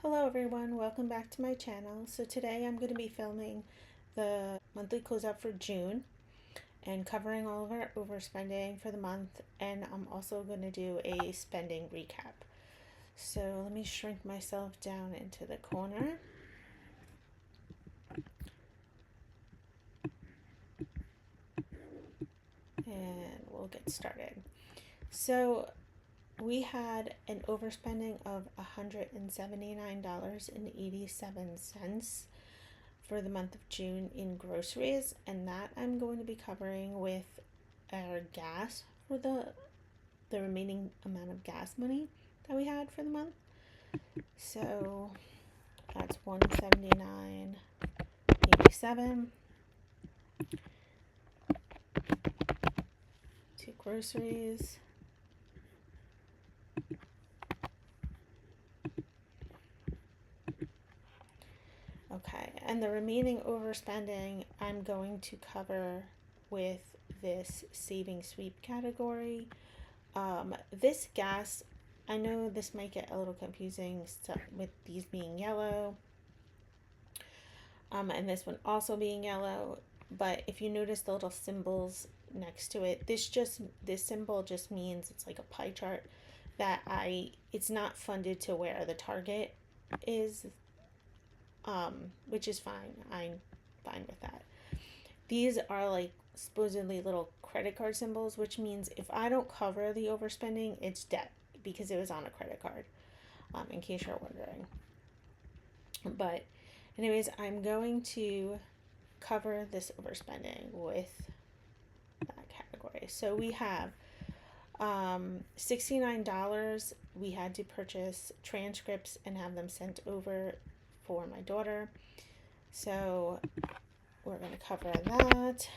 Hello everyone, welcome back to my channel. So today I'm going to be filming the monthly closeout for June and covering all of our overspending for the month, and I'm also going to do a spending recap. So let me shrink myself down into the corner. And we'll get started. So we had an overspending of $179.87 for the month of June in groceries, and that I'm going to be covering with our gas for the remaining amount of gas money that we had for the month. So that's $179.87 to groceries. Okay, and the remaining overspending I'm going to cover with this saving sweep category. This gas, I know this might get a little confusing with these being yellow, and this one also being yellow, but if you notice the little symbols next to it, this symbol just means it's like a pie chart that it's not funded to where the target is, which is fine. I'm fine with that. These are like supposedly little credit card symbols, which means if I don't cover the overspending, it's debt because it was on a credit card, in case you're wondering. But anyways, I'm going to cover this overspending with that category. So we have $69 we had to purchase transcripts and have them sent over for my daughter. So we're going to cover that.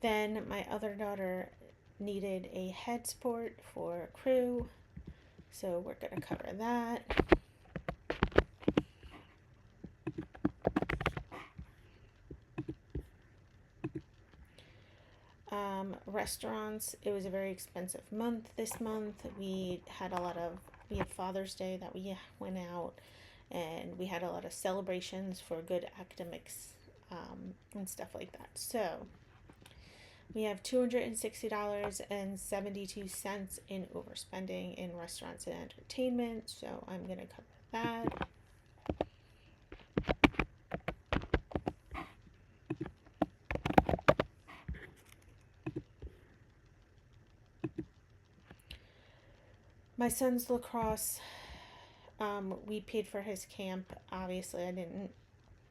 Then my other daughter needed a head sport for crew, so we're going to cover that. Restaurants, it was a very expensive month this month. We had Father's Day that we went out, and we had a lot of celebrations for good academics, and stuff like that. So we have $260.72 in overspending in restaurants and entertainment, so I'm going to cover that. My son's lacrosse, we paid for his camp. Obviously, I didn't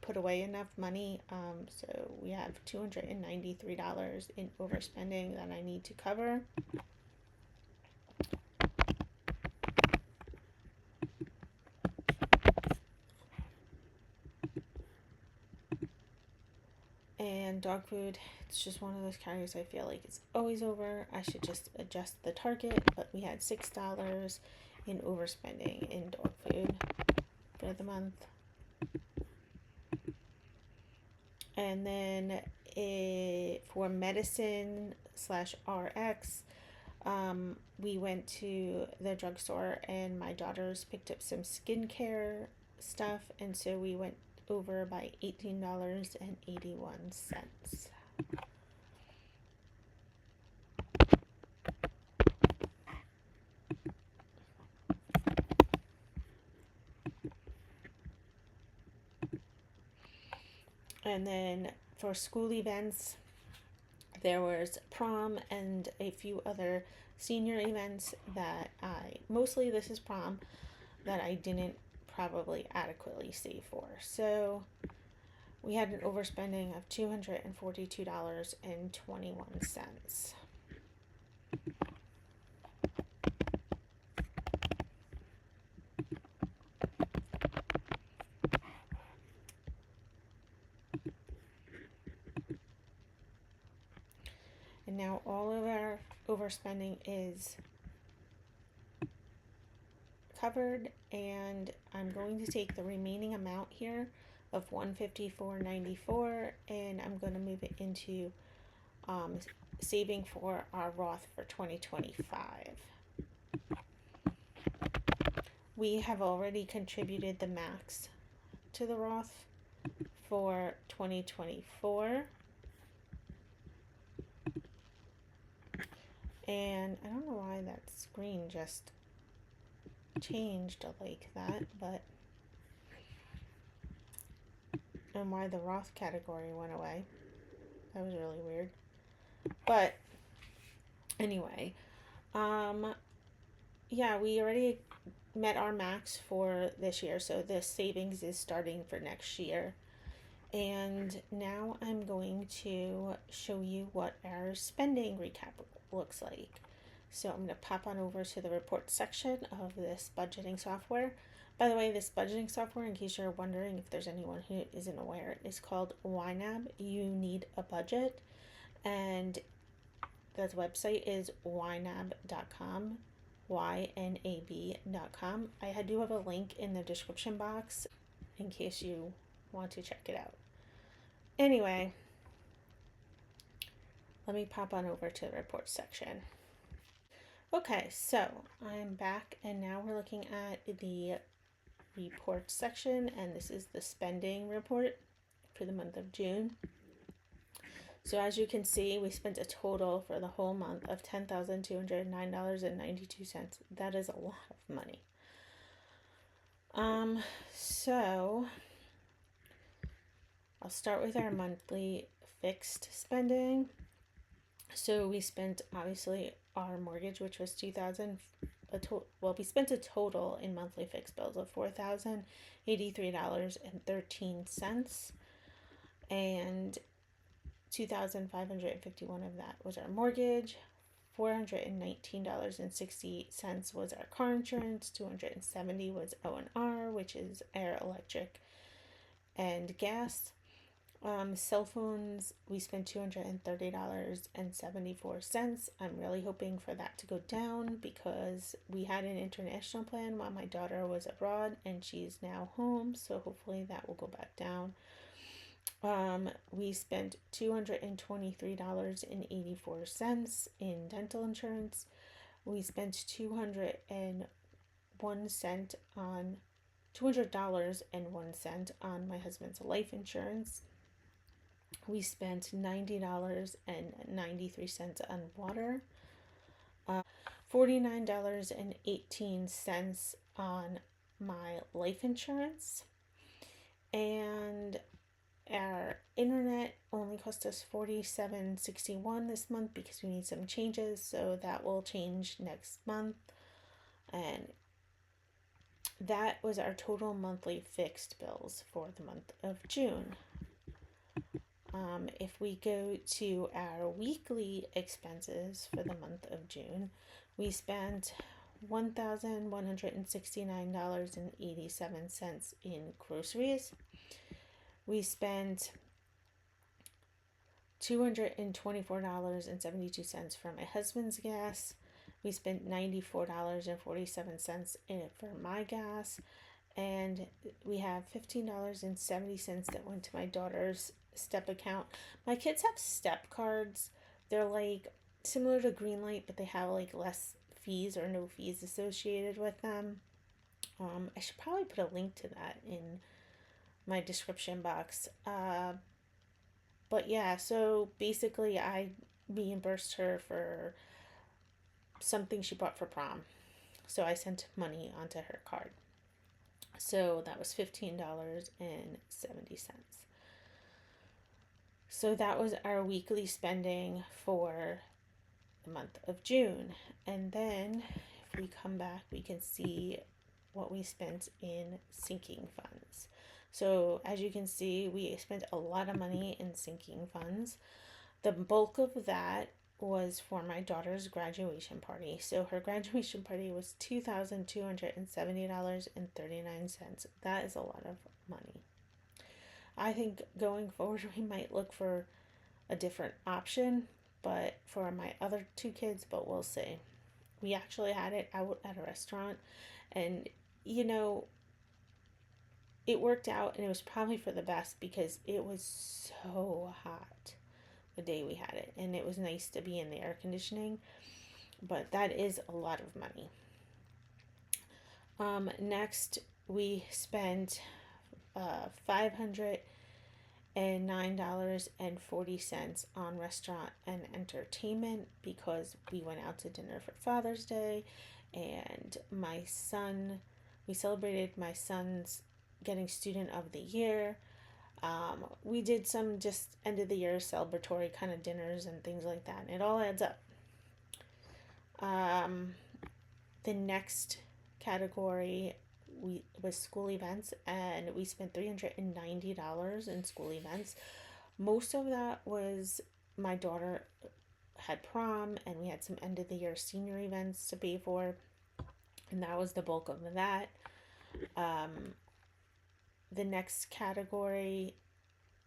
put away enough money, so we have $293 in overspending that I need to cover. And dog food, it's just one of those categories I feel like it's always over. I should just adjust the target, but we had $6 in overspending in dog food for the month. And then for medicine / RX, we went to the drugstore and my daughters picked up some skincare stuff, and so we went over by $18.81. And then for school events, there was prom and a few other senior events that mostly this is prom, that I didn't probably adequately save for. So we had an overspending of $242.21. And now all of our overspending is covered, and I'm going to take the remaining amount here of $154.94 and I'm going to move it into saving for our Roth for 2025. We have already contributed the max to the Roth for 2024. And I don't know why that screen just changed like that, but and why the Roth category went away. That was really weird. But anyway, yeah, we already met our max for this year, so the savings is starting for next year. And now I'm going to show you what our spending recap looks like. So I'm going to pop on over to the report section of this budgeting software. By the way, this budgeting software, in case you're wondering if there's anyone who isn't aware, is called YNAB. You Need a Budget. And the website is ynab.com, YNAB.com. I do have a link in the description box in case you want to check it out. Anyway, let me pop on over to the report section. Okay, so I'm back and now we're looking at the report section, and this is the spending report for the month of June. So as you can see, we spent a total for the whole month of $10,209.92. That is a lot of money. So I'll start with our monthly fixed spending. So we spent obviously our mortgage, which was $2,000. We spent a total in monthly fixed bills of $4,083.13, and 2,551 of that was our mortgage. $419.68 was our car insurance. $270 was O&R, which is air, electric, and gas. Cell phones, we spent $230.74. I'm really hoping for that to go down because we had an international plan while my daughter was abroad and she's now home, so hopefully that will go back down. We spent $223.84 in dental insurance. We spent $200.01 on my husband's life insurance. We spent $90.93 on water, $49.18 on my life insurance, and our internet only cost us $47.61 this month because we need some changes, so that will change next month. And that was our total monthly fixed bills for the month of June. If we go to our weekly expenses for the month of June, we spent $1,169.87 in groceries. We spent $224.72 for my husband's gas. We spent $94.47 for my gas. And we have $15.70 that went to my daughter's STEP account. My kids have STEP cards. They're like similar to Greenlight, but they have like less fees or no fees associated with them. I should probably put a link to that in my description box. But yeah, so basically I reimbursed her for something she bought for prom. So I sent money onto her card. So that was $15.70. So that was our weekly spending for the month of June. And then if we come back, we can see what we spent in sinking funds. So as you can see, we spent a lot of money in sinking funds. The bulk of that was for my daughter's graduation party. So her graduation party was $2,270.39. That is a lot of money. I think going forward we might look for a different option, but for my other two kids, but we'll see. We actually had it out at a restaurant, and you know, it worked out, and it was probably for the best because it was so hot. the day we had it, and it was nice to be in the air conditioning, but that is a lot of money. Next, we spent $509.40 on restaurant and entertainment because we went out to dinner for Father's Day, and we celebrated my son's getting Student of the Year. We did some just end of the year celebratory kind of dinners and things like that, and it all adds up. The next category was school events, and we spent $390 in school events. Most of that was my daughter had prom, and we had some end of the year senior events to pay for, and that was the bulk of that. The next category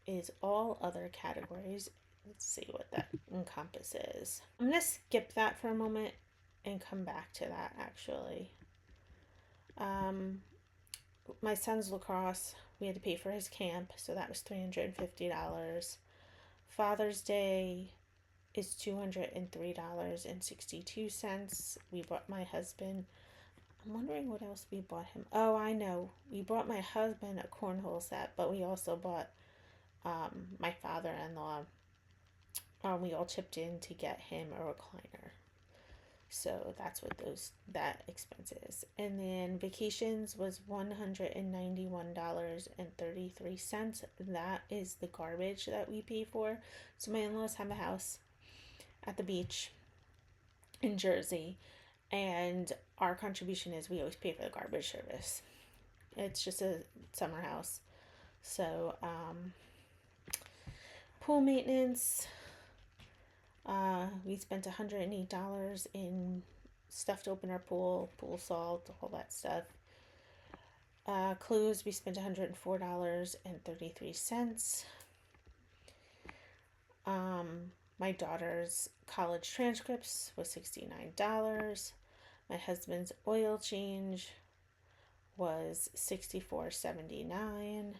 is all other categories. Let's see what that encompasses. I'm going to skip that for a moment and come back to that actually. My son's lacrosse, we had to pay for his camp, so that was $350. Father's Day is $203.62. We bought my husband, I'm wondering what else we bought him. Oh, I know. We bought my husband a cornhole set, but we also bought my father-in-law. We all chipped in to get him a recliner. So that's what that expense is. And then vacations was $191.33. That is the garbage that we pay for. So my in-laws have a house at the beach in Jersey, and our contribution is we always pay for the garbage service. It's just a summer house. So pool maintenance, we spent $108 in stuff to open our pool salt, all that stuff. Clothes, we spent $104.33. My daughter's college transcripts was $69. My husband's oil change was $64.79.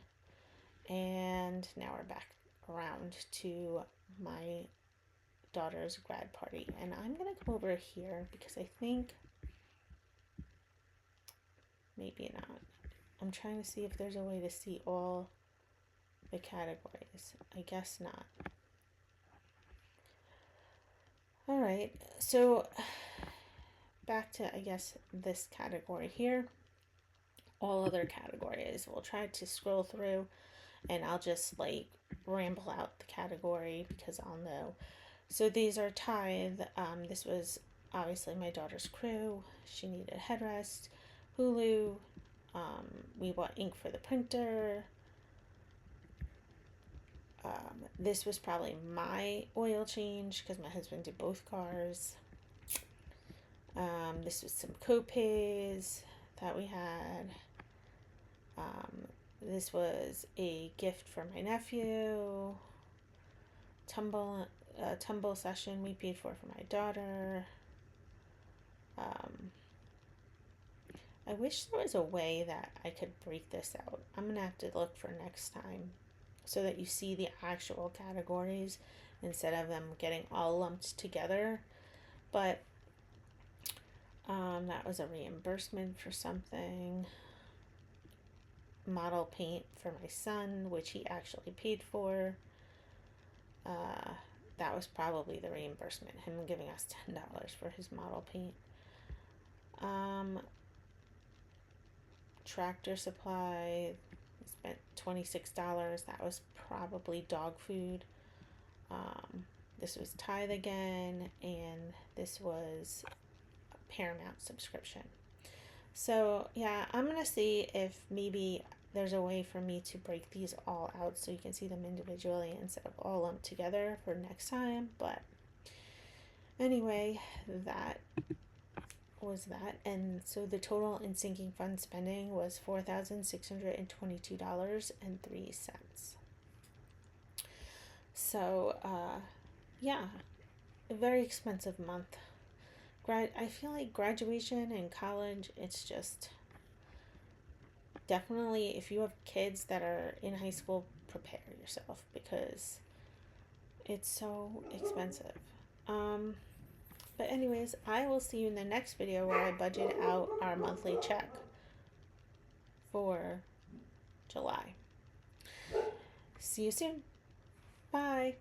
And now we're back around to my daughter's grad party, and I'm gonna come over here because I think maybe not. I'm trying to see if there's a way to see all the categories. I guess not. All right, so back to, I guess, this category here. All other categories. We'll try to scroll through, and I'll just like ramble out the category because I'll know. So these are tithe. This was obviously my daughter's crew. She needed a headrest. Hulu. We bought ink for the printer. This was probably my oil change because my husband did both cars. This was some co-pays that we had. This was a gift for my nephew. Tumble session we paid for my daughter. I wish there was a way that I could break this out. I'm gonna have to look for next time so that you see the actual categories instead of them getting all lumped together. But that was a reimbursement for something. Model paint for my son, which he actually paid for. That was probably the reimbursement, him giving us $10 for his model paint. Tractor supply, spent $26. That was probably dog food. This was tithe again, and this was a Paramount subscription. So yeah, I'm gonna see if maybe there's a way for me to break these all out so you can see them individually instead of all lumped together for next time. But anyway, that was that. And so the total in sinking fund spending was $4,622.03. So yeah, a very expensive month. I feel like graduation and college, it's just definitely, if you have kids that are in high school, prepare yourself because It's so expensive. Um, but anyways, I will see you in the next video where I budget out our monthly check for July. See you soon. Bye.